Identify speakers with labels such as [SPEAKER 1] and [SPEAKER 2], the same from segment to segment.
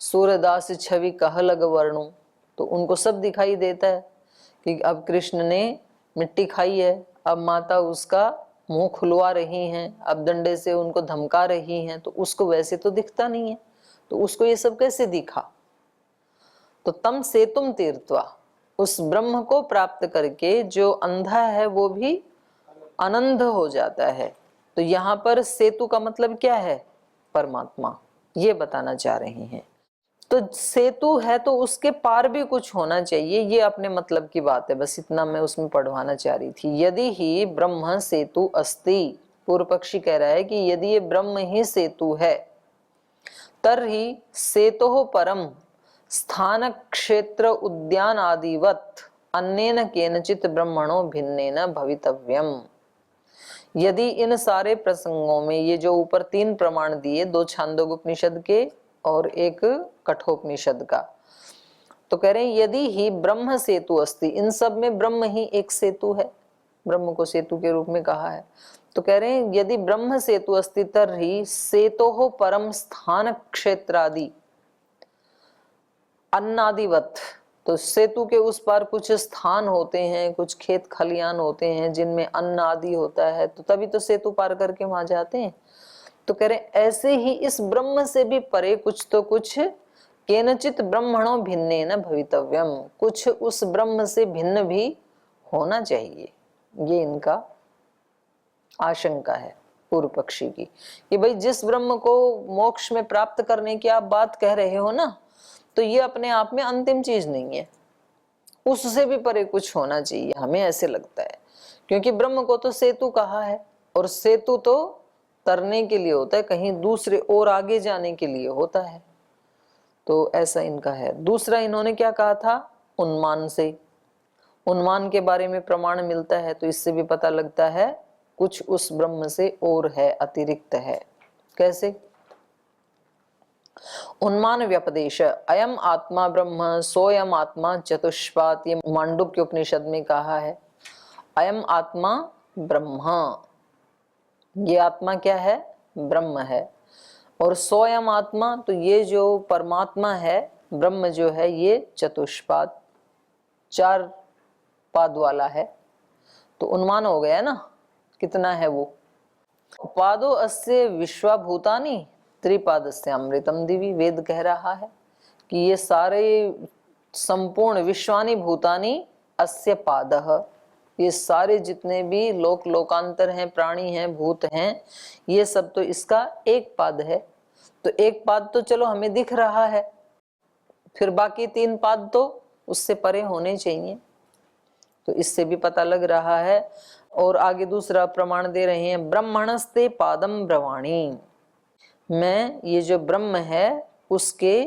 [SPEAKER 1] सूरदास छवि कह लग वर्णु, तो उनको सब दिखाई देता है कि अब कृष्ण ने मिट्टी खाई है, अब माता उसका मुंह खुलवा रही हैं, अब डंडे से उनको धमका रही हैं, तो उसको वैसे तो दिखता नहीं है, तो उसको ये सब कैसे दिखा? तो तम सेतुम तीर्थवा, उस ब्रह्म को प्राप्त करके जो अंधा है वो भी आनंद हो जाता है। तो यहाँ पर सेतु का मतलब क्या है? परमात्मा, ये बताना चाह रहे हैं। तो सेतु है तो उसके पार भी कुछ होना चाहिए, ये अपने मतलब की बात है, बस इतना मैं उसमें पढ़वाना चाह रही थी। यदि ही ब्रह्म सेतु अस्ति, पूर्व पक्षी कह रहा है कि यदि ये ब्रह्म ही सेतु है, तर्हि सेतोः परम स्थान क्षेत्र उद्यान आदिवत अन्येन केनचित ब्रह्मणो भिन्नेन भवितव्यम। यदि इन सारे प्रसंगों में ये जो ऊपर 3 प्रमाण दिए, 2 छांदोग्योपनिषद के और एक कठोपनिषद का, तो कह रहे हैं यदि ही ब्रह्म सेतु अस्ति, इन सब में ब्रह्म ही एक सेतु है, ब्रह्म को सेतु के रूप में कहा है। तो कह रहे हैं यदि ब्रह्म सेतु अस्ति तर्हि सेतोः परम स्थान क्षेत्रादि अन्नादिवत, तो सेतु के उस पार कुछ स्थान होते हैं, कुछ खेत खलियान होते हैं जिनमें अन्न आदि होता है, तो तभी तो सेतु पार करके वहां जाते हैं। तो कह रहे ऐसे ही इस ब्रह्म से भी परे कुछ तो कुछ केनचित ब्रह्मणो भिन्नेन भवितव्यम, कुछ उस ब्रह्म से भिन्न भी होना चाहिए, ये इनका आशंका है पूर्व पक्षी की, कि भाई जिस ब्रह्म को मोक्ष में प्राप्त करने की आप बात कह रहे हो ना, तो ये अपने आप में अंतिम चीज नहीं है, उससे भी परे कुछ होना चाहिए, हमें ऐसे लगता है। क्योंकि ब्रह्म को तो सेतु कहा है, और सेतु तो तरने के लिए होता है, कहीं दूसरे और आगे जाने के लिए होता है, तो ऐसा इनका है। दूसरा इन्होंने क्या कहा था? उन्मान से, उन्मान के बारे में प्रमाण मिलता है, तो इससे भी पता लगता है कुछ उस ब्रह्म से और है, अतिरिक्त है। कैसे? उन्मान व्यपदेश, अयम आत्मा ब्रह्म सोयम आत्मा चतुष्पाद, ये मांडुक्य उपनिषद में कहा है। अयम आत्मा ब्रह्म, ये आत्मा क्या है? ब्रह्म है। और सोयम आत्मा, तो ये जो परमात्मा है, ब्रह्म जो है, ये चतुष्पाद, 4 पाद वाला है। तो उन्मान हो गया ना, कितना है वो? पादो अस्य विश्वभूतानि त्रिपादस्य अमृतम दिवी, वेद कह रहा है कि ये सारे संपूर्ण विश्वानि भूतानि अस्य पादः, ये सारे जितने भी लोक लोकांतर हैं, प्राणी हैं, भूत हैं, ये सब तो इसका एक पाद है। तो एक पाद तो चलो हमें दिख रहा है, फिर बाकी 3 पाद तो उससे परे होने चाहिए, तो इससे भी पता लग रहा है। और आगे दूसरा प्रमाण दे रहे हैं, ब्रह्मणस्ते पादम ब्रवाणी, मैं ये जो ब्रह्म है उसके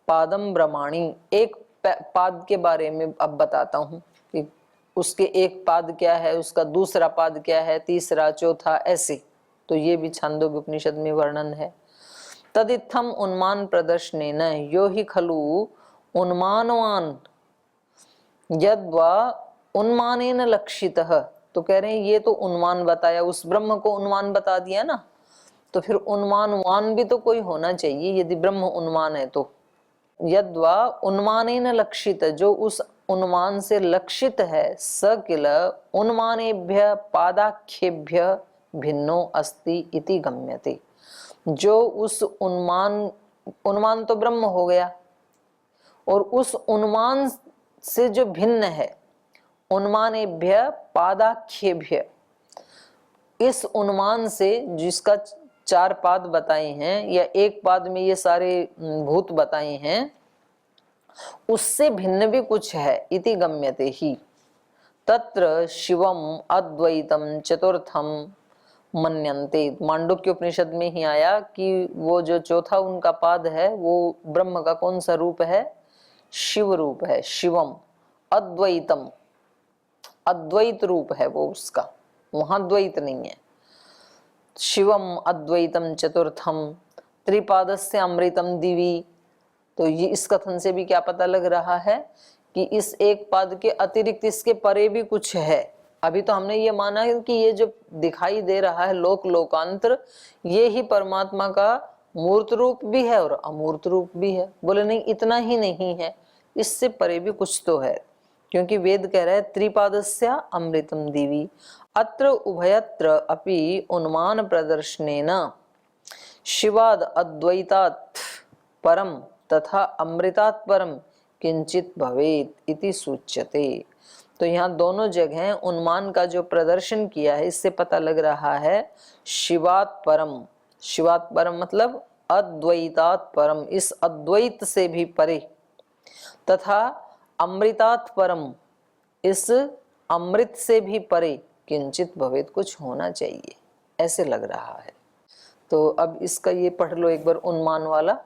[SPEAKER 1] पादम ब्रह्माणी, एक पाद के बारे में अब बताता हूं कि उसके एक पाद क्या है, उसका दूसरा पाद क्या है, तीसरा, चौथा, ऐसे। तो ये भी छांदोग्य उपनिषद में वर्णन है। तदित्थम उन्मान प्रदर्शनेन यो हि खलु उन्मानवान यद्वा उन्मानेन लक्षितः, तो कह रहे हैं ये तो उन्मान बताया, उस ब्रह्म को उन्मान बता दिया ना, तो फिर उन्मानवान भी तो कोई होना चाहिए, यदि ब्रह्म उन्मान है तो। यद्वा उन्मानेन लक्षित, जो उस उन्मान से लक्षित है, स किल उन्मानेभ्य पादाख्येभ्य भिन्नो अस्ति इति गम्यते, जो उस उन्मान तो ब्रह्म हो गया, और उस उन्मान से जो भिन्न है, उन्मानेभ्य पादाख्येभ्य, इस उन्मान से जिसका 4 पाद बताए हैं, या एक पाद में ये सारे भूत बताए हैं, उससे भिन्न भी कुछ है, इति गम्यते ही। तत्र शिवम अद्वैतम चतुर्थम मन्यन्ते, मांडुक्य उपनिषद में ही आया कि वो जो चौथा उनका पाद है, वो ब्रह्म का कौन सा रूप है? शिव रूप है। शिवम अद्वैतम, अद्वैत रूप है वो उसका, वहां द्वैत नहीं है। शिवम अद्वैतम चतुर्थम त्रिपादस्य अमृतम दिवी, तो ये इस कथन से भी क्या पता लग रहा है कि इस एक पाद के अतिरिक्त इसके परे भी कुछ है। अभी तो हमने ये माना है कि ये जो दिखाई दे रहा है लोक लोकांतर, ये ही परमात्मा का मूर्त रूप भी है और अमूर्त रूप भी है। बोले नहीं, इतना ही नहीं है, इससे परे भी कुछ तो है, क्योंकि वेद कह रहा है त्रिपादस्या अमृतम दिवी अत्र उभयत्र अपि उन्मान प्रदर्शनेन शिवाद अद्वैतात् परम तथा अमृतात् परम किंचित भवेत इति सूच्यते। तो यहाँ दोनों जगह उन्मान का जो प्रदर्शन किया है, इससे पता लग रहा है शिवात परम, शिवात परम मतलब अद्वैतात परम, इस अद्वैत से भी परे, तथा अमृतात परम, इस अमृत से भी परे किंचित भवेत, कुछ होना चाहिए, ऐसे लग रहा है। तो अब इसका ये पढ़ लो एक बार उन्मान वाला,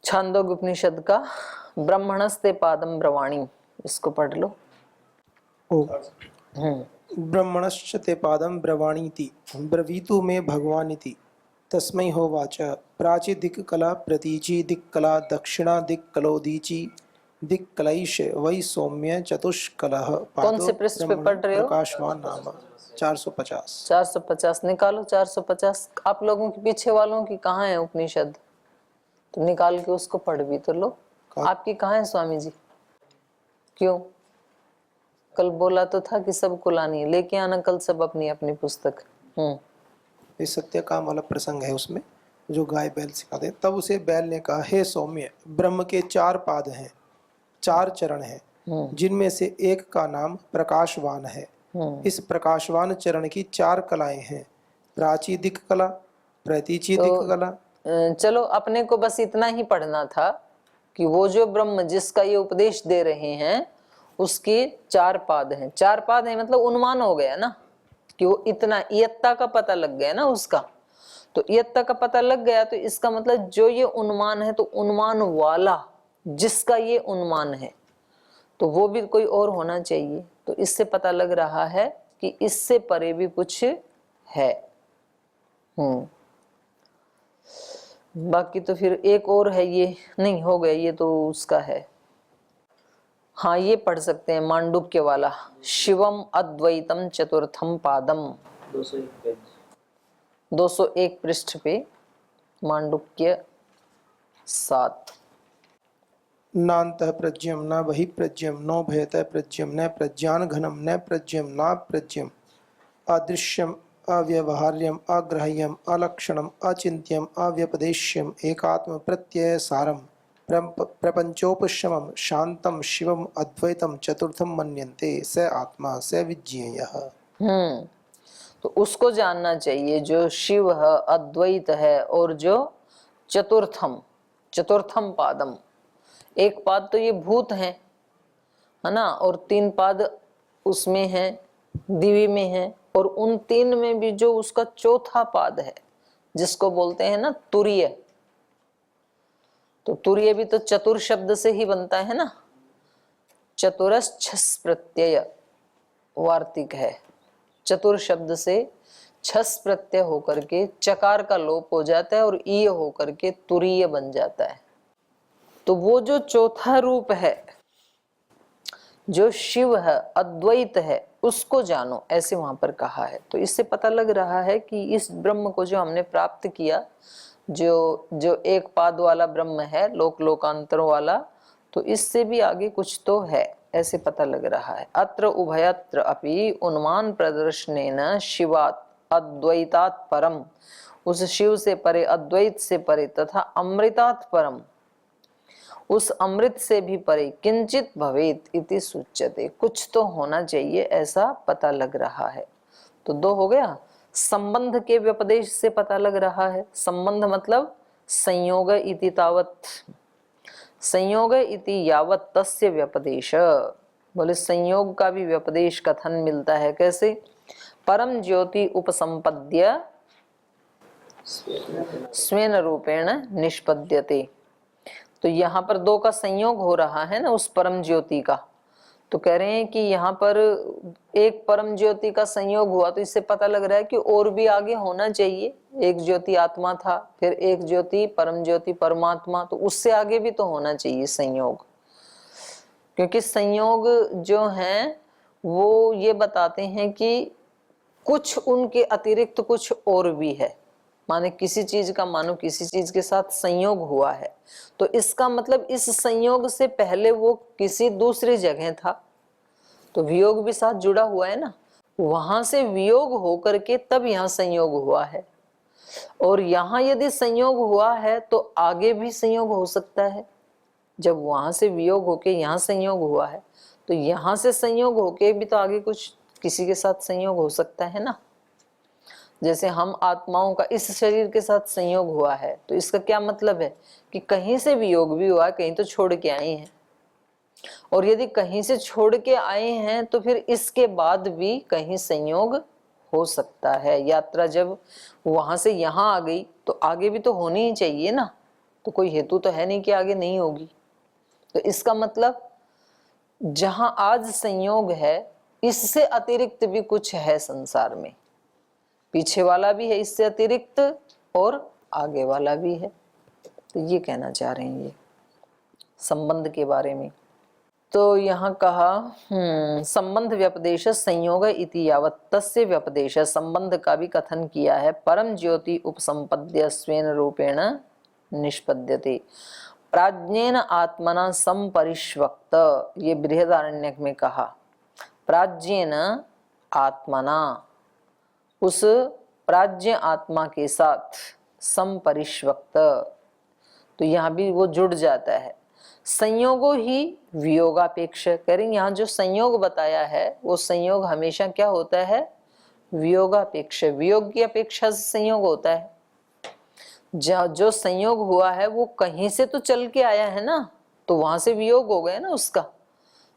[SPEAKER 1] छांदोग्य उपनिषद का ब्रह्मणस्ते पादम ब्रवाणी, इसको पढ़ लो।
[SPEAKER 2] ब्रह्मणश्च ते पादं ब्रवाणीति ब्रवीतु मे भगवानिति तस्मै होवाच प्राची दिक्कला प्रतीची दिक्कला दक्षिणा दिक्कलोदीची दिक्कलैष वै सौम्य चतुष्कलः
[SPEAKER 1] कौन से पृष्ठ पे पढ़ रहे हो?
[SPEAKER 2] प्रकाशवान नाम 450।
[SPEAKER 1] 450 निकालो। 450 आप लोगों के पीछे वालों की कहाँ है उपनिषद? तो निकाल के उसको पढ़ भी तो लो। आपकी कहाँ है स्वामी जी? क्यों? कल बोला तो था कि सबको लानी है, लेके आना कल सब अपनी अपनी पुस्तक।
[SPEAKER 2] ये सत्य काम वाला प्रसंग है उसमें, जो गाय बैल सिखाते। तब उसे बैल ने कहा, हे सौम्य, ब्रह्म के 4 पाद हैं, 4 चरण हैं, जिनमें से एक का नाम प्रकाशवान है। इस प्रकाशवान चरण की 4 कलाएं हैं, प्राची दिक् कला, प्रतीची दिक् कला।
[SPEAKER 1] चलो अपने को बस इतना ही पढ़ना था कि वो जो ब्रह्म जिसका ये उपदेश दे रहे हैं उसके 4 पाद हैं। 4 पाद हैं मतलब उन्मान हो गया ना, कि वो इतना इयत्ता का पता लग गया ना उसका। तो इयत्ता का पता लग गया तो इसका मतलब जो ये उन्मान है, तो उन्मान वाला जिसका ये उन्मान है, तो वो भी कोई और होना चाहिए। तो इससे पता लग रहा है कि इससे परे भी कुछ है। बाकी तो फिर एक और है, ये नहीं हो गया, ये तो उसका है। हाँ ये पढ़ सकते हैं मांडुक्य वाला, शिवम अद्वैतम चतुर्थम पादम, 201 पृष्ठ पे मांडुक्य 7।
[SPEAKER 2] नान्तः प्रज्ञम न बहि प्रज्ञम नो भयतः प्रज्ञम न प्रज्ञान घनम न प्रज्ञम न प्रज्ञम अदृश्यम अव्यवहार्यम अग्राह्यम अलक्षणम अचिन्त्यम अव्यपदेश्यम एकात्म प्रत्यय सारम प्रपंचोपशमम शांतम शिवम अद्वैतम चतुर्थम मन्यन्ते स आत्मा स विज्ञेयः।
[SPEAKER 1] तो उसको जानना चाहिए जो शिव है, अद्वैत है, और जो चतुर्थम पादम, एक पाद तो ये भूत है ना, और 3 पाद उसमें है, दिव्य में है, और उन 3 में भी जो उसका चौथा पाद है जिसको बोलते हैं ना तुरीय, तो तुरीय भी तो चतुर शब्द से ही बनता है ना, चतुरस प्रत्यय वार्तिक है, चतुर शब्द से छस प्रत्यय होकर के चकार का लोप हो जाता है और ईय होकर के तुरीय बन जाता है। तो वो जो चौथा रूप है, जो शिव है, अद्वैत है, उसको जानो, ऐसे वहां पर कहा है। तो इससे पता लग रहा है कि इस ब्रह्म को जो हमने प्राप्त किया, जो एक पाद वाला ब्रह्म है, लोक लोकांतरों वाला, तो इससे भी आगे कुछ तो है, ऐसे पता लग रहा है। अत्र उभयत्र अपि उन्मान प्रदर्शनेन शिवात् अद्वैतात् परम, उस शिव से परे, अद्वैत से परे, तथा अमृतात् परम, उस अमृत से भी परे, किंचित भवेत इति सूच्यते, कुछ तो होना चाहिए, ऐसा पता लग रहा है। तो 2 हो गया। संबंध के व्यपदेश से पता लग रहा है, संबंध मतलब संयोग इति तावत, संयोग इति यावत तस्य व्यपदेश। बोले संयोग का भी व्यपदेश कथन मिलता है, कैसे? परम ज्योति उपसंपद्य स्वेन रूपेण निष्पद्यते। तो यहाँ पर 2 का संयोग हो रहा है ना उस परम ज्योति का, तो कह रहे हैं कि यहाँ पर एक परम ज्योति का संयोग हुआ, तो इससे पता लग रहा है कि और भी आगे होना चाहिए। एक ज्योति आत्मा था, फिर एक ज्योति परम ज्योति परमात्मा, तो उससे आगे भी तो होना चाहिए संयोग, क्योंकि संयोग जो हैं वो ये बताते हैं कि कुछ उनके अतिरिक्त कुछ और भी है, माने किसी चीज का मानो किसी चीज के साथ संयोग हुआ है, तो इसका मतलब इस संयोग से पहले वो किसी दूसरी जगह था, तो वियोग भी साथ जुड़ा हुआ है ना। वहां से वियोग होकर के तब यहाँ संयोग हुआ है, और यहाँ यदि संयोग हुआ है तो आगे भी संयोग हो सकता है। जब वहां से वियोग होके यहाँ संयोग हुआ है, तो यहाँ से संयोग होके भी तो आगे कुछ किसी के साथ संयोग हो सकता है ना। जैसे हम आत्माओं का इस शरीर के साथ संयोग हुआ है, तो इसका क्या मतलब है कि कहीं से वियोग भी हुआ, कहीं तो छोड़ के आए हैं, और यदि कहीं से छोड़ के आए हैं तो फिर इसके बाद भी कहीं संयोग हो सकता है। यात्रा जब वहां से यहाँ आ गई तो आगे भी तो होनी ही चाहिए ना, तो कोई हेतु तो है नहीं कि आगे नहीं होगी। तो इसका मतलब जहां आज संयोग है, इससे अतिरिक्त भी कुछ है संसार में, पीछे वाला भी है इससे अतिरिक्त और आगे वाला भी है। तो ये कहना चाह रहे हैं ये संबंध के बारे में। तो यहाँ कहा संबंध व्यपदेश संयोग इति यावत् तस्य व्यपदेश, संबंध का भी कथन किया है। परम ज्योति उपसंपद्य स्वेन रूपेण निष्पद्यते प्राज्ञेन आत्मना संपरिष्वक्त, ये बृहदारण्यक में कहा। प्राज्ञेन आत्मना, उस प्राज्ञ आत्मा के साथ संपरिष्वक्त, तो यहाँ भी वो जुड़ जाता है। संयोगो ही वियोगापेक्ष, कह रही यहाँ जो संयोग बताया है वो संयोग हमेशा क्या होता है, वियोगापेक्ष, वियोग की अपेक्षा से संयोग होता है। जो संयोग हुआ है वो कहीं से तो चल के आया है ना, तो वहां से वियोग हो गया ना उसका,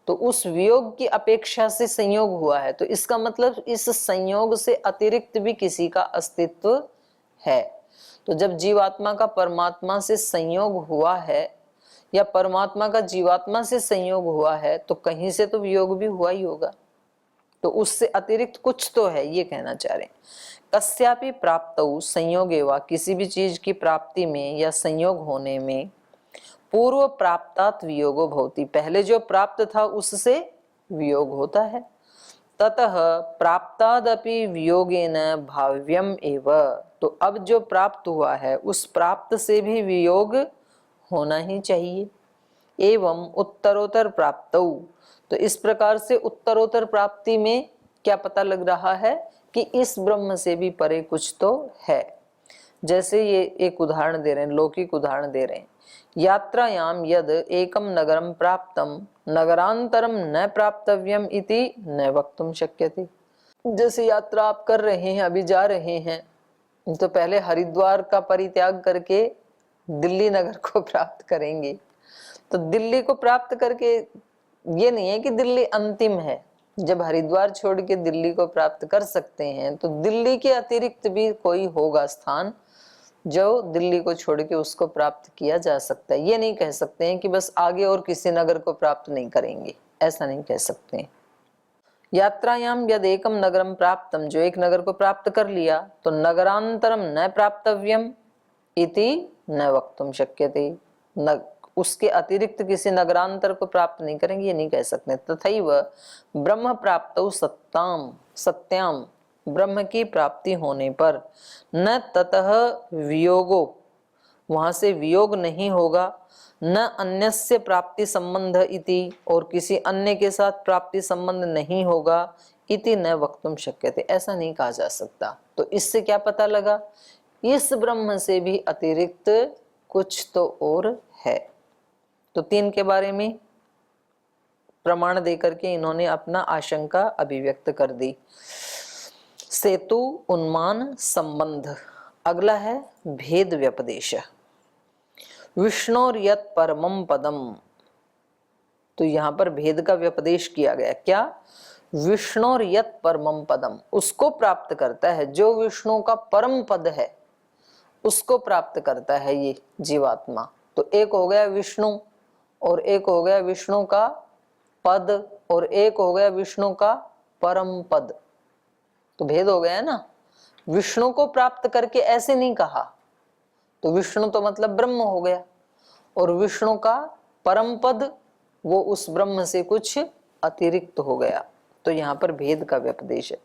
[SPEAKER 1] तो उस वियोग की अपेक्षा से संयोग हुआ है। तो इसका मतलब इस संयोग से अतिरिक्त भी किसी का अस्तित्व है। तो जब जीवात्मा का परमात्मा से संयोग हुआ है या परमात्मा का जीवात्मा से संयोग हुआ है, तो कहीं से तो वियोग भी हुआ ही होगा, तो उससे अतिरिक्त कुछ तो है, ये कहना चाह रहे हैं। कस्यापि प्राप्तौ संयोगेवा, किसी भी चीज की प्राप्ति में या संयोग होने में पूर्व प्राप्तात् वियोगो भवति, पहले जो प्राप्त था उससे वियोग होता है। ततः प्राप्तादपि वियोगेन भाव्यम एव, तो अब जो प्राप्त हुआ है उस प्राप्त से भी वियोग होना ही चाहिए। एवं उत्तरोत्तर प्राप्तौ, तो इस प्रकार से उत्तरोत्तर प्राप्ति में क्या पता लग रहा है कि इस ब्रह्म से भी परे कुछ तो है। जैसे ये एक उदाहरण दे रहे हैं, लौकिक उदाहरण दे रहे हैं। यात्रायाम यद एकम नगरम प्राप्तम नगरांतरम न प्राप्तव्यम इति न वक्तुम शक्यते। जैसे यात्रा आप कर रहे हैं, अभी जा रहे हैं, तो पहले हरिद्वार का परित्याग करके दिल्ली नगर को प्राप्त करेंगे। तो दिल्ली को प्राप्त करके ये नहीं है कि दिल्ली अंतिम है, जब हरिद्वार छोड़ के दिल्ली को प्राप्त कर सकते हैं, तो दिल्ली के अतिरिक्त भी कोई होगा स्थान जो दिल्ली को छोड़ के उसको प्राप्त किया जा सकता है। ये नहीं कह सकते हैं कि बस आगे और किसी नगर को प्राप्त नहीं करेंगे, ऐसा नहीं कह सकते हैं। यात्रायाम यद एकम नगरम प्राप्तम, जो एक नगर को प्राप्त कर लिया, तो नगरांतरम न प्राप्तव्यम इति न वक्तुम शक्यते, उसके अतिरिक्त किसी नगरांतर को प्राप्त नहीं करेंगे, ये नहीं कह सकते। तथैव ब्रह्म प्राप्तौ सत्ताम सत्याम, ब्रह्म की प्राप्ति होने पर न ततः वियोगो, वहां से वियोग नहीं होगा, न अन्यस्य प्राप्ति संबंध इति, और किसी अन्य के साथ प्राप्ति संबंध नहीं होगा, इति न वक्तुम शक्यते, ऐसा नहीं कहा जा सकता। तो इससे क्या पता लगा, इस ब्रह्म से भी अतिरिक्त कुछ तो और है। तो तीन के बारे में प्रमाण देकर के इन्होंने अपना आशंका अभिव्यक्त कर दी। सेतु उन्मान संबंध। अगला है भेद व्यपदेश। विष्णोर यत् परमम पदम, तो यहां पर भेद का व्यपदेश किया गया। क्या? विष्णोर यत् परमम पदम, उसको प्राप्त करता है जो विष्णु का परम पद है, उसको प्राप्त करता है ये जीवात्मा। तो एक हो गया विष्णु, और एक हो गया विष्णु का पद, और एक हो गया विष्णु का परम पद। तो भेद हो गया है ना। विष्णु को प्राप्त करके ऐसे नहीं कहा, तो विष्णु तो मतलब ब्रह्म हो गया, और विष्णु का परम पद वो उस ब्रह्म से कुछ अतिरिक्त हो गया। तो यहाँ पर भेद का व्यपदेश है।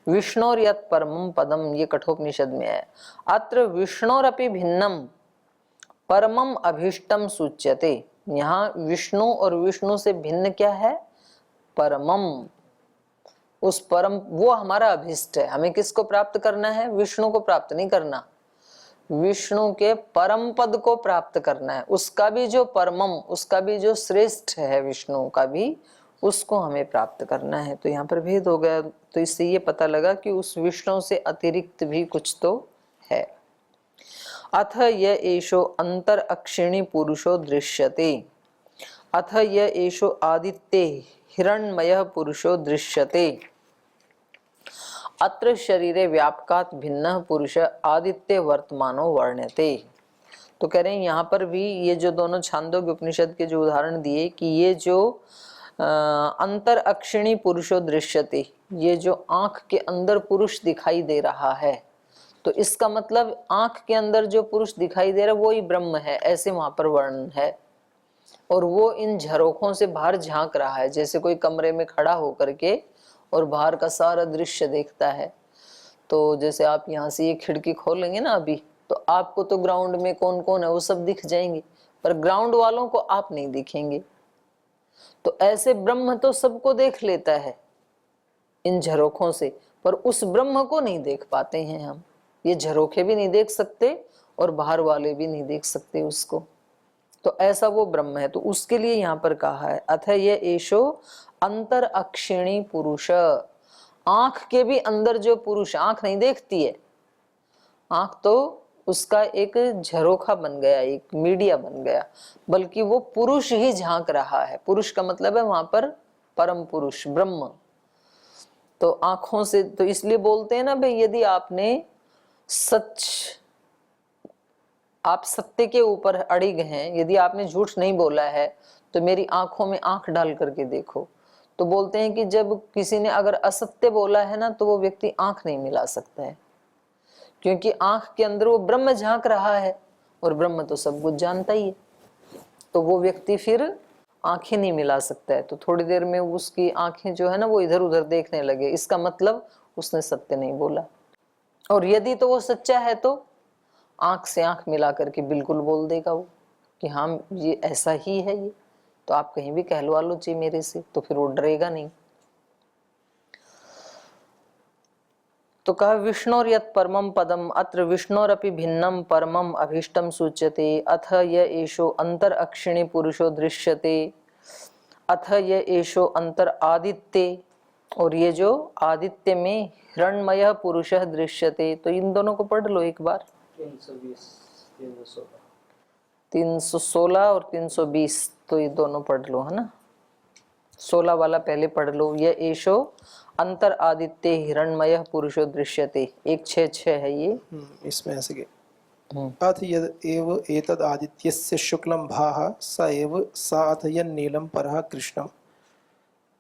[SPEAKER 1] विष्णोर यत् परमं पदम, ये कठोपनिषद में है। अत्र विष्णोरपि भिन्नम परमम अभीष्टम सूच्यते। यहाँ विष्णु और विष्णु से भिन्न क्या है? परमम। उस परम, वो हमारा अभीष्ट है। हमें किसको प्राप्त करना है? विष्णु को प्राप्त नहीं करना, विष्णु के परम पद को प्राप्त करना है। उसका भी जो परमम, उसका भी जो श्रेष्ठ है विष्णु का भी, उसको हमें प्राप्त करना है। तो यहाँ पर भेद हो गया। तो इससे ये पता लगा कि उस विष्णु से अतिरिक्त भी कुछ तो है। अथ य एषो अंतर अक्षिणी पुरुषो दृश्यते, अथ य एषो आदित्ये हिरण्मयः पुरुषो दृश्यते, अत्र शरीरे व्यापकात् भिन्नः पुरुष आदित्य वर्तमानो वर्ण्यते। तो कह रहे हैं यहाँ पर भी ये जो दोनों छांदोग्य उपनिषद के जो उदाहरण दिए कि ये जो अंतर अक्षिणी पुरुषो दृश्यते, ये जो आंख के अंदर पुरुष दिखाई दे रहा है, तो इसका मतलब आंख के अंदर जो पुरुष दिखाई दे रहा है वो ही ब्रह्म है, ऐसे वहां पर वर्णन है। और वो इन झरोखों से बाहर झांक रहा है, जैसे कोई कमरे में खड़ा होकर के और बाहर का सारा दृश्य देखता है। तो जैसे आप यहाँ से ये खिड़की खोलेंगे ना अभी, तो आपको तो ग्राउंड में कौन कौन है वो सब दिख जाएंगे, पर ग्राउंड वालों को आप नहीं दिखेंगे। तो ऐसे ब्रह्म तो सबको देख लेता है इन झरोखों से, पर उस ब्रह्म को नहीं देख पाते हैं हम। ये झरोखे भी नहीं देख सकते और बाहर वाले भी नहीं देख सकते उसको। तो ऐसा वो ब्रह्म है। तो उसके लिए यहाँ पर कहा है अथ ये एषो अंतर अक्षिणी पुरुष। आंख के भी अंदर जो पुरुष, आंख नहीं देखती है, आंख तो उसका एक झरोखा बन गया, एक मीडिया बन गया, बल्कि वो पुरुष ही झांक रहा है। पुरुष का मतलब है वहां पर परम पुरुष ब्रह्म। तो आंखों से, तो इसलिए बोलते हैं ना भाई, यदि आपने सच, आप सत्य के ऊपर अड़िग हैं, यदि आपने झूठ नहीं बोला है, तो मेरी आंखों में आंख डाल करके देखो। तो बोलते हैं कि जब किसी ने अगर असत्य बोला है ना, तो वो व्यक्ति आंख नहीं मिला सकता है, क्योंकि आंख के अंदर वो ब्रह्म झांक रहा है और ब्रह्म तो सब कुछ जानता ही है। तो वो व्यक्ति फिर आंखें नहीं मिला सकता है। तो थोड़ी देर में उसकी आंखें जो है ना वो इधर उधर देखने लगे, इसका मतलब उसने सत्य नहीं बोला। और यदि तो वो सच्चा है तो आंख से आंख मिला करके बिल्कुल बोल देगा वो कि हाँ ये ऐसा ही है ये, तो आप कहीं भी कहलवा लो जी मेरे से, तो फिर वो डरेगा नहीं। तो कहा विष्णोर यत् परमं पदम अत्र विष्णोरपि भिन्नम परमम अभीष्टम सूच्यते, अथ य एषो अंतर अक्षिणी पुरुषो दृश्यते, अथ य एषो अंतर आदित्य, और ये जो आदित्य में हिरण्मय पुरुष दृश्यते। तो इन दोनों को पढ़ लो एक बार, 316 और 320, तो ये दोनों पढ़ लो, है ना। 16 वाला पहले पढ़ लो, ये एशो अंतर आदित्य हिरण्मय पुरुषो दृश्यते, 166 है ये।
[SPEAKER 2] इसमें ऐसे के अथ यद एव एतद आदित्यस्य शुक्लम भाः स एव सा अथ यन्नीलम परः कृष्णम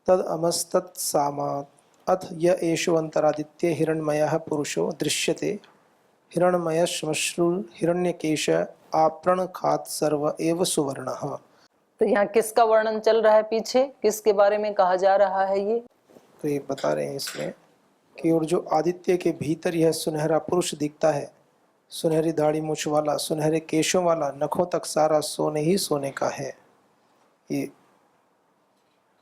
[SPEAKER 2] तद अमस्तत् सामात्। अथ य एषो अंतरादित्य हिरण्मयः पुरुषो दृश्यते, हिरण्मय श्मश्रुल हिरण्यकेश आप्रणखात् सर्व एव सुवर्णः।
[SPEAKER 1] तो यहाँ किसका वर्णन चल रहा है? पीछे किसके बारे में कहा जा रहा है ये?
[SPEAKER 2] तो ये बता रहे हैं इसमें कि और जो आदित्य के भीतर यह सुनहरा पुरुष दिखता है, सुनहरी दाढ़ी मूछ वाला, सुनहरे केशों वाला, नखों तक सारा सोने ही सोने का है। ये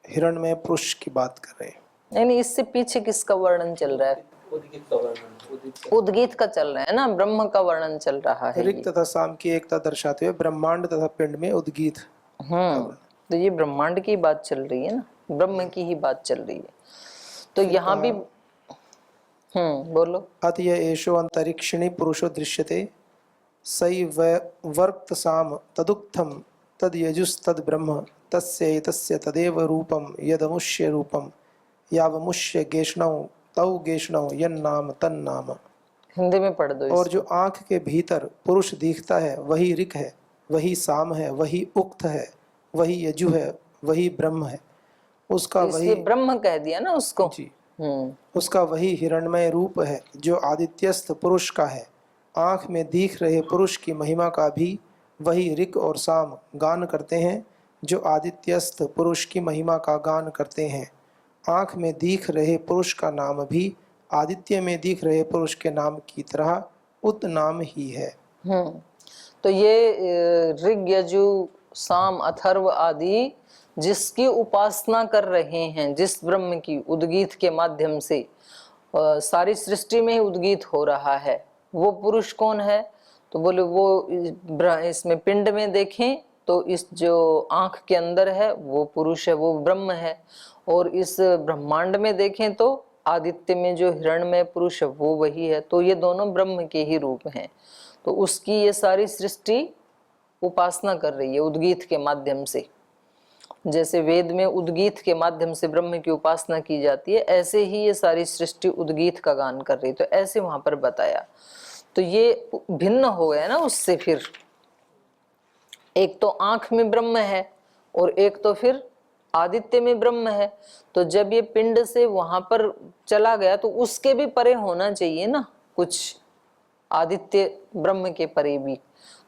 [SPEAKER 2] हिरण्मय पुरुष की बात कर रहे हैं।
[SPEAKER 1] नहीं, इससे पीछे किसका वर्णन चल रहा है?
[SPEAKER 3] उद्गीत का वर्णन,
[SPEAKER 1] उद्गीत का चल रहा है ना, ब्रह्म का वर्णन चल रहा है।
[SPEAKER 2] ऋक् तथा साम की एकता दर्शाते हुए ब्रह्मांड तथा पिंड में उद्गीत।
[SPEAKER 1] तो ये ब्रह्मांड की बात चल रही है ना, ब्रह्म की ही बात चल रही है। तो यहाँ भी बोलो।
[SPEAKER 2] अत यह एषो अंतरिक्षिणी पुरुषो दृश्यते सई वर्क्तसाम तदुक्थम तद यजुस्तद ब्रह्म तस्य एतस्य तदेव रूपम यदमुष्य रूपम यावमुष्य गेष्णौ तौ गेष्णौ यन्नाम तन्नाम।
[SPEAKER 1] हिंदी में पढ़ दो।
[SPEAKER 2] और जो आंख के भीतर पुरुष दिखता है वही ऋक है, वही साम है, वही उक्त है, वही यजु है, वही ब्रह्म है। उसका वही
[SPEAKER 1] ब्रह्म कह दिया ना उसको
[SPEAKER 2] जी। उसका वही हिरण्मय रूप है जो आदित्यस्थ पुरुष का है। आंख में दिख रहे पुरुष की महिमा का भी वही ऋक और साम गान करते हैं जो आदित्यस्थ पुरुष की महिमा का गान करते हैं। आँख में दिख रहे पुरुष का नाम भी आदित्य में दिख रहे पुरुष के नाम की तरह उत नाम ही है।
[SPEAKER 1] तो ये ऋग यजु साम अथर्व आदि जिसकी उपासना कर रहे हैं, जिस ब्रह्म की उद्गीत के माध्यम से सारी सृष्टि में ही उद्गीत हो रहा है, वो पुरुष कौन है? तो बोले वो इसमें पिंड में देखें तो इस जो आंख के अंदर है वो पुरुष है, वो ब्रह्म है। और इस ब्रह्मांड में देखें तो आदित्य में जो हिरण्मय पुरुष है वो वही है। तो ये दोनों ब्रह्म के ही रूप हैं। तो उसकी ये सारी सृष्टि उपासना कर रही है उद्गीत के माध्यम से। जैसे वेद में उद्गीत के माध्यम से ब्रह्म की उपासना की जाती है, ऐसे ही ये सारी सृष्टि उद्गीत का गान कर रही। तो ऐसे वहां पर बताया। तो ये भिन्न हो गया ना उससे। फिर एक तो आंख में ब्रह्म है और एक तो फिर आदित्य में ब्रह्म है। तो जब ये पिंड से वहां पर चला गया तो उसके भी परे होना चाहिए ना कुछ, आदित्य ब्रह्म के परे भी।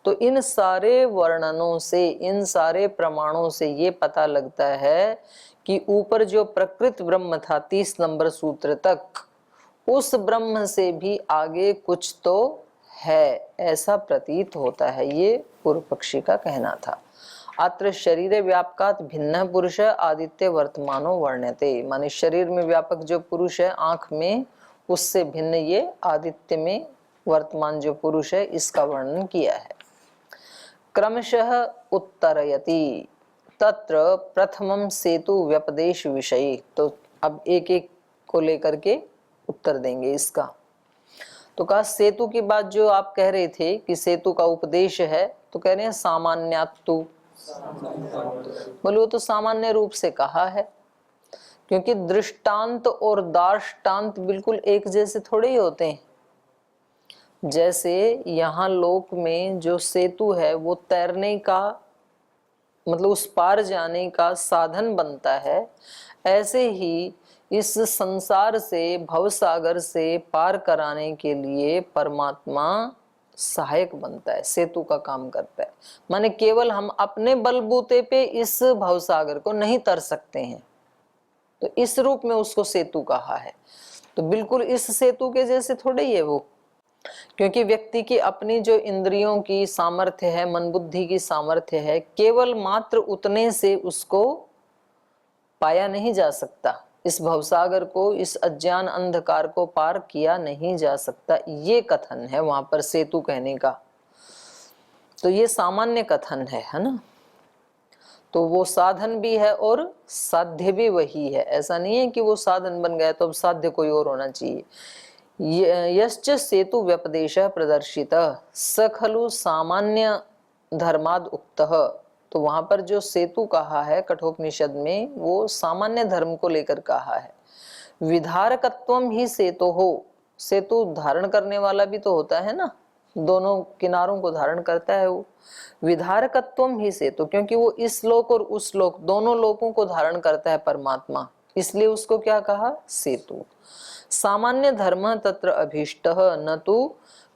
[SPEAKER 1] तो इन सारे वर्णनों से, इन सारे प्रमाणों से ये पता लगता है कि ऊपर जो प्रकृत ब्रह्म था 30 नंबर सूत्र तक, उस ब्रह्म से भी आगे कुछ तो है, ऐसा प्रतीत होता है। ये पूर्व पक्षी का कहना था। अत्र शरीर व्यापकात भिन्न पुरुष आदित्य वर्तमानो वर्ण्यते, माने शरीर में व्यापक जो पुरुष है आंख में, उससे भिन्न ये आदित्य में वर्तमान जो पुरुष है इसका वर्णन किया है। क्रमशः उत्तरयति तत्र प्रथमम सेतु व्यपदेश विषय। तो अब एक एक को लेकर के उत्तर देंगे इसका। तो कहा सेतु की बात जो आप कह रहे थे कि सेतु का उपदेश है, तो कह रहे हैं सामान्यात्तु। बोले वो तो सामान्य रूप से कहा है, क्योंकि दृष्टांत और दार्ष्टान्त बिल्कुल एक जैसे थोड़े ही होते हैं। जैसे यहाँ लोक में जो सेतु है वो तैरने का मतलब उस पार जाने का साधन बनता है, ऐसे ही इस संसार से, भवसागर से पार कराने के लिए परमात्मा सहायक बनता है, सेतु का काम करता है। माने केवल हम अपने बलबूते पे इस भवसागर को नहीं तर सकते हैं, तो इस रूप में उसको सेतु कहा है। तो बिल्कुल इस सेतु के जैसे थोड़े ही है वो, क्योंकि व्यक्ति की अपनी जो इंद्रियों की सामर्थ्य है, मन बुद्धि की सामर्थ्य है, केवल मात्र उतने से उसको पाया नहीं जा सकता। इस भवसागर को, इस अज्ञान अंधकार को पार किया नहीं जा सकता, ये कथन है वहां पर सेतु कहने का। तो ये सामान्य कथन है ना। तो वो साधन भी है और साध्य भी वही है। ऐसा नहीं है कि वो साधन बन गया तो अब साध्य कोई और होना चाहिए। यश्च सेतु व्यपदेश प्रदर्शित स खलु सामान्य धर्माद उक्तः। तो वहां पर जो सेतु कहा है कठोपनिषद में, वो सामान्य धर्म को लेकर कहा है। विधारकत्वम ही सेतु हो, सेतु धारण करने वाला भी तो होता है ना, दोनों किनारों को धारण करता है वो। विधारकत्वम ही सेतु, क्योंकि वो इस लोक और उस लोक दोनों लोकों को धारण करता है परमात्मा, इसलिए उसको क्या कहा? सेतु। सामान्य धर्म तत्र अभीष्टः न तु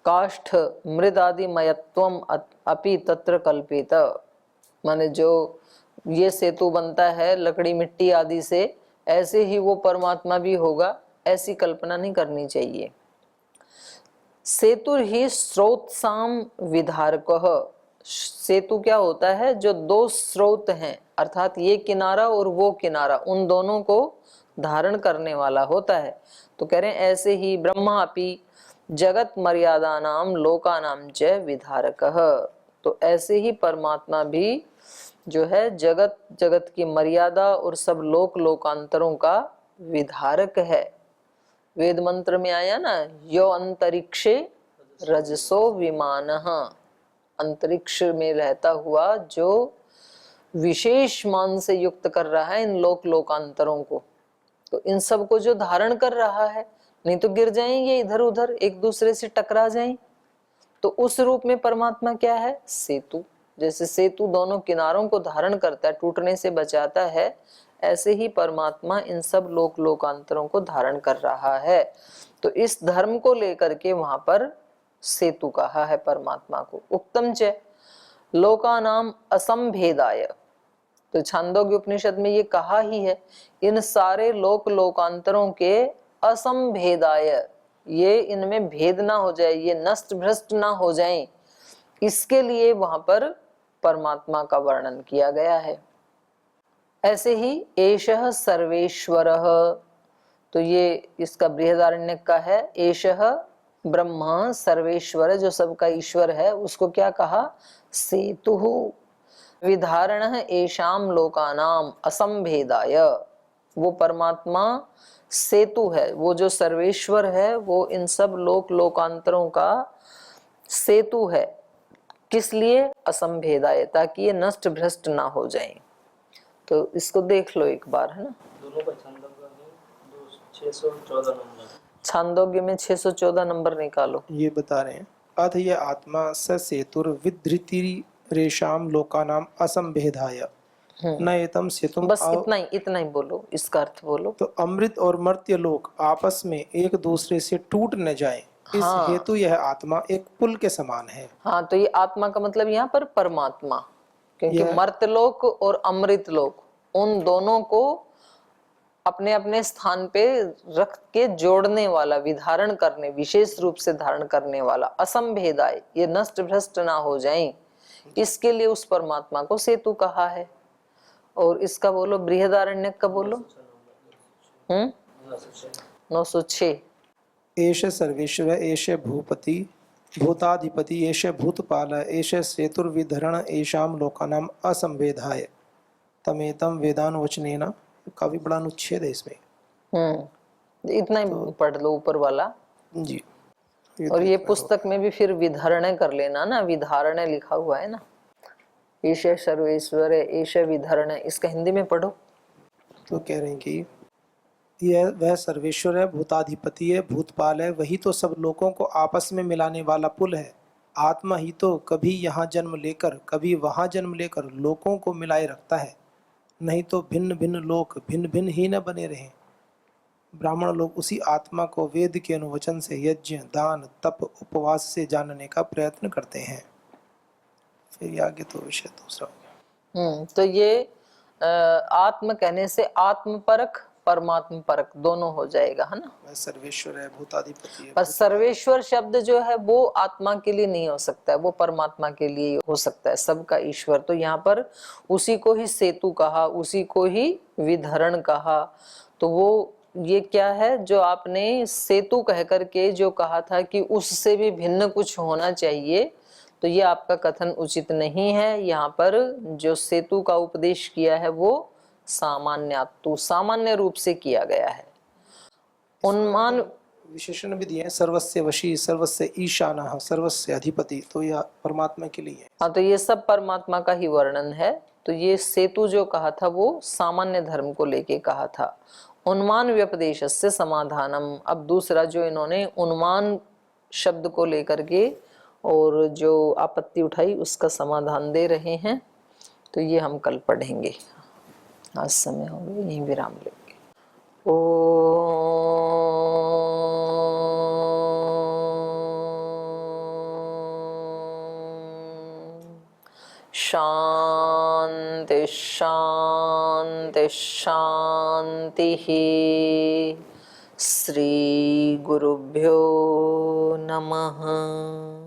[SPEAKER 1] काष्ठ मृदादिमयत्वम अपि तत्र कल्पित। माने जो ये सेतु बनता है लकड़ी मिट्टी आदि से, ऐसे ही वो परमात्मा भी होगा, ऐसी कल्पना नहीं करनी चाहिए। सेतु ही स्रोतसाम विधारकः। सेतु क्या होता है? जो दो स्रोत हैं, अर्थात ये किनारा और वो किनारा, उन दोनों को धारण करने वाला होता है। तो कह रहे हैं ऐसे ही ब्रह्मा अपि जगत मर्यादानाम लोकानाम च विधारकः। तो ऐसे ही परमात्मा भी जो है जगत जगत की मर्यादा और सब लोक लोकांतरों का विधारक है। वेद मंत्र में आया ना, यो अंतरिक्षे रजसो विमानः। अंतरिक्ष में रहता हुआ जो विशेष मान से युक्त कर रहा है इन लोक लोकांतरों को, तो इन सब को जो धारण कर रहा है, नहीं तो गिर जाएंगे इधर उधर, एक दूसरे से टकरा जाएं। तो उस रूप में परमात्मा क्या है? सेतु। जैसे सेतु दोनों किनारों को धारण करता है, टूटने से बचाता है, ऐसे ही परमात्मा इन सब लोक लोकांतरों को धारण कर रहा है। तो इस धर्म को लेकर के वहां पर सेतु कहा है परमात्मा को। उक्तम च लोकानाम असंभेदाय। तो छांदोग्य उपनिषद में ये कहा ही है, इन सारे लोक लोकांतरों के असंभेदाय, ये इनमें भेद ना हो जाए, ये नष्ट भ्रष्ट ना हो जाए, इसके लिए वहां पर परमात्मा का वर्णन किया गया है। ऐसे ही एषः सर्वेश्वरः, तो ये इसका बृहदारण्यक का है, एषः ब्रह्म सर्वेश्वर, जो सबका ईश्वर है, उसको क्या कहा, सेतुः विधारणः एषाम लोकानाम असंभेदाय, वो परमात्मा सेतु है, वो जो सर्वेश्वर है वो इन सब लोक लोकांतरों का सेतु है। किस लिए, असंभेदाय, ताकि ये नष्ट भ्रष्ट ना हो जाए। तो इसको देख लो एक बार, है ना।
[SPEAKER 3] दोनों का छंदोग्य में 614 नंबर,
[SPEAKER 1] छांदोग्य में 614 नंबर निकालो।
[SPEAKER 2] ये बता रहे हैं, अथ ये आत्मा स सेतुर विधृति रेशाम लोकानाम असंभेदाय न एतम सेतुम।
[SPEAKER 1] बस इतना ही बोलो, इसका अर्थ बोलो।
[SPEAKER 2] तो अमृत और मर्त्य लोक आपस में एक दूसरे से टूट न जाए, इस
[SPEAKER 1] हाँ।
[SPEAKER 2] हेतु यह आत्मा एक पुल के समान है।
[SPEAKER 1] हाँ, तो ये आत्मा का मतलब यहाँ पर परमात्मा, क्योंकि
[SPEAKER 2] यह-
[SPEAKER 1] मर्त्यलोक और अमृत लोक, उन दोनों को अपने अपने स्थान पे रख के जोड़ने वाला, विधारण करने, विशेष रूप से धारण करने वाला, असंभेदाय, ये नष्ट भ्रष्ट ना हो जाएं, इसके लिए उस परमात्मा को सेतु कहा है। और इसका बोलो बृहदारण्यक का बोलो। 906।
[SPEAKER 2] एष सर्वेश्वर एष भूपति भूताधिपति एष भूतपाल एष सेतुर्विधरण एषाम लोकानाम असंभेदाय तमेतम वेदानुवचनेन। काफी बड़ा अनुच्छेद है इसमें।
[SPEAKER 1] इतना ही पढ़ लो ऊपर वाला
[SPEAKER 2] जी।
[SPEAKER 1] और ये पुस्तक में भी फिर विधरण कर लेना ना, विधारण लिखा हुआ है ना, ईश सर्वेश्वर ईश विधरण, इसका हिंदी में पढ़ो।
[SPEAKER 2] तो कह रहे हैं कि यह वह सर्वेश्वर है, भूताधिपति है, भूतपाल है, वही तो सब लोगों को आपस में मिलाने वाला पुल है। आत्मा ही तो कभी यहाँ जन्म लेकर कभी वहाँ जन्म लेकर लोगों को मिलाए रखता है, नहीं तो भिन्न भिन्न लोक भिन्न भिन्न ही न बने रहें। ब्राह्मण लोग उसी आत्मा को वेद के अनुवचन से यज्ञ दान तप उपवास से जानने का प्रयत्न करते हैं। फिर आगे तो विषय दूसरा हो गया।
[SPEAKER 1] तो ये आत्म कहने से आत्मपरक परमात्म परक दोनों हो जाएगा, है ना।
[SPEAKER 2] वह सर्वेश्वर है, भूताधिपति है।
[SPEAKER 1] पर सर्वेश्वर शब्द जो है वो आत्मा के लिए नहीं हो सकता है, वो परमात्मा के लिए हो सकता है, सबका ईश्वर। तो यहाँ पर उसी को ही सेतु कहा, उसी को ही विधरण कहा। तो वो ये क्या है जो आपने सेतु कह करके जो कहा था कि उससे भी भिन्न कुछ होना चाहिए, तो ये आपका कथन उचित नहीं है। यहाँ पर जो सेतु का उपदेश किया है वो सामान्यातु, सामान्य रूप से किया गया है। उन्मान
[SPEAKER 2] विशेषण भी दिए हैं, सर्वस्य वशी, सर्वस्य ईशानः, सर्वस्य अधिपति, तो यह परमात्मा के लिए है।
[SPEAKER 1] हाँ, तो ये सब परमात्मा का ही वर्णन है। तो ये सेतु जो कहा था वो सामान्य धर्म को लेके कहा था। उन्मान व्यपदेशस्य समाधानम, अब दूसरा जो इन्होंने उन्मान शब्द को लेकर के और जो आपत्ति उठाई उसका समाधान दे रहे हैं। तो ये हम कल पढ़ेंगे। आज समय हो गया, यहीं विराम लेंगे। शांति शांति शांति। श्री गुरुभ्यो नमः।